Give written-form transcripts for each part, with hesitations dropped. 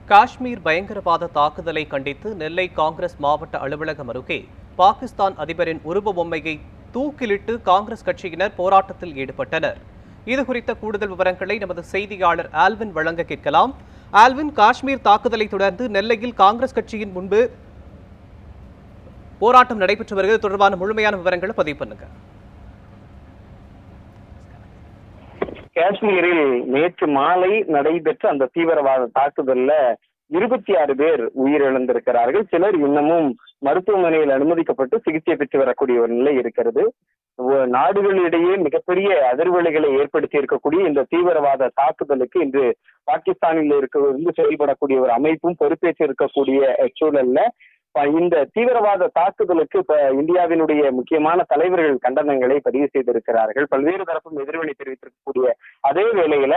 காஷ்மீர் பயங்கரவாத தாக்குதலை கண்டித்து நெல்லை காங்கிரஸ் மாவட்ட அலுவலகம் அருகே பாகிஸ்தான் அதிபரின் உருவ பொம்மையை தூக்கிலிட்டு காங்கிரஸ் கட்சியினர் போராட்டத்தில் ஈடுபட்டனர். இதுகுறித்த கூடுதல் விவரங்களை நமது செய்தியாளர் ஆல்வின் வழங்க கேட்கலாம். ஆல்வின், காஷ்மீர் தாக்குதலை தொடர்ந்து நெல்லையில் காங்கிரஸ் கட்சியின் முன்பு போராட்டம் நடைபெற்று வருகிறது. தொடர்பான முழுமையான விவரங்களை பதிவு பண்ணுங்க. காஷ்மீரில் நேற்று மாலை நடைபெற்ற அந்த தீவிரவாத தாக்குதல்ல 26 பேர் உயிரிழந்திருக்கிறார்கள். சிலர் இன்னமும் மருத்துவமனையில் அனுமதிக்கப்பட்டு சிகிச்சை பெற்று வரக்கூடிய ஒரு நிலை இருக்கிறது. நாடுகளிடையே மிகப்பெரிய அதிர்வலைகளை ஏற்படுத்தி இருக்கக்கூடிய இந்த தீவிரவாத தாக்குதலுக்கு இன்று பாகிஸ்தானில் இருந்து செயல்படக்கூடிய ஒரு அமைப்பும் பொறுப்பேற்று இருக்கக்கூடிய சூழல்ல இந்த தீவிரவாத தாக்குதலுக்கு இப்ப இந்தியாவினுடைய முக்கியமான தலைவர்கள் கண்டனங்களை பதிவு செய்திருக்கிறார்கள். பல்வேறு தரப்பும் எதிர்வினை தெரிவித்திருக்கக்கூடிய அதே வேளையில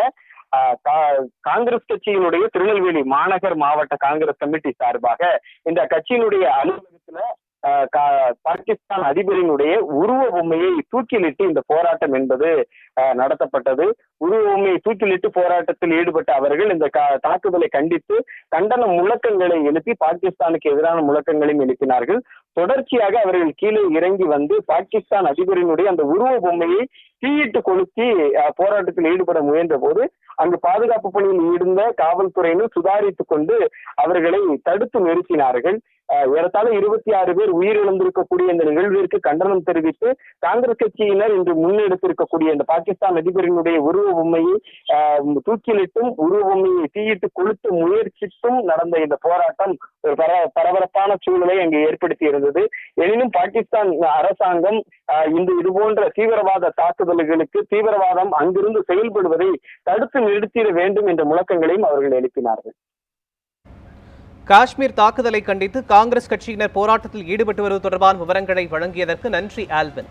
காங்கிரஸ் கட்சியினுடைய திருநெல்வேலி மாநகர் மாவட்ட காங்கிரஸ் கமிட்டி சார்பாக இந்த கட்சியினுடைய அலுவலகத்துல பாகிஸ்தான் அதிபரினுடைய உருவ பொம்மையை தூக்கிலிட்டு இந்த போராட்டம் என்பது நடத்தப்பட்டது. உருவ பொம்மையை தூக்கிலிட்டு போராட்டத்தில் ஈடுபட்ட அவர்கள் இந்த தாக்குதலை கண்டித்து கண்டன முழக்கங்களை எழுப்பி பாகிஸ்தானுக்கு எதிரான முழக்கங்களையும் எழுப்பினார்கள். தொடர்ச்சியாக அவர்கள் கீழே இறங்கி வந்து பாகிஸ்தான் அதிபரினுடைய அந்த உருவ பொம்மையை தீயிட்டு கொளுத்தி போராட்டத்தில் ஈடுபட முயன்ற போது அங்கு பாதுகாப்பு பணியில் இருந்த காவல்துறையினர் சுதாரித்துக் கொண்டு அவர்களை தடுத்து நிறுத்தினார்கள். ஏறத்தாழ 26 பேர் உயிரிழந்திருக்கக்கூடிய இந்த நிகழ்விற்கு கண்டனம் தெரிவித்து காங்கிரஸ் கட்சியினர் இன்று முன்னெடுத்திருக்கக்கூடிய இந்த பாகிஸ்தான் அதிபரினுடைய உருவ பொம்மையை தூக்கிலிட்டும் உருவ பொம்மையை தீயிட்டு கொளுத்து முயற்சித்தும் நடந்த இந்த போராட்டம் ஒரு பரபரப்பான சூழலை அங்கு ஏற்படுத்தி இருந்தது. எனினும் பாகிஸ்தான் அரசாங்கம் இது போன்ற தீவிரவாத தாக்குதல்களுக்கு தீவிரவாதம் அங்கிருந்து செயல்படுவதை தடுத்து நிறுத்திட வேண்டும் என்ற முழக்கங்களையும் அவர்கள் எழுப்பினார்கள். காஷ்மீர் தாக்குதலை கண்டித்து காங்கிரஸ் கட்சியினர் போராட்டத்தில் ஈடுபட்டு வருவது தொடர்பான விவரங்களை வழங்கியதற்கு நன்றி ஆல்வின்.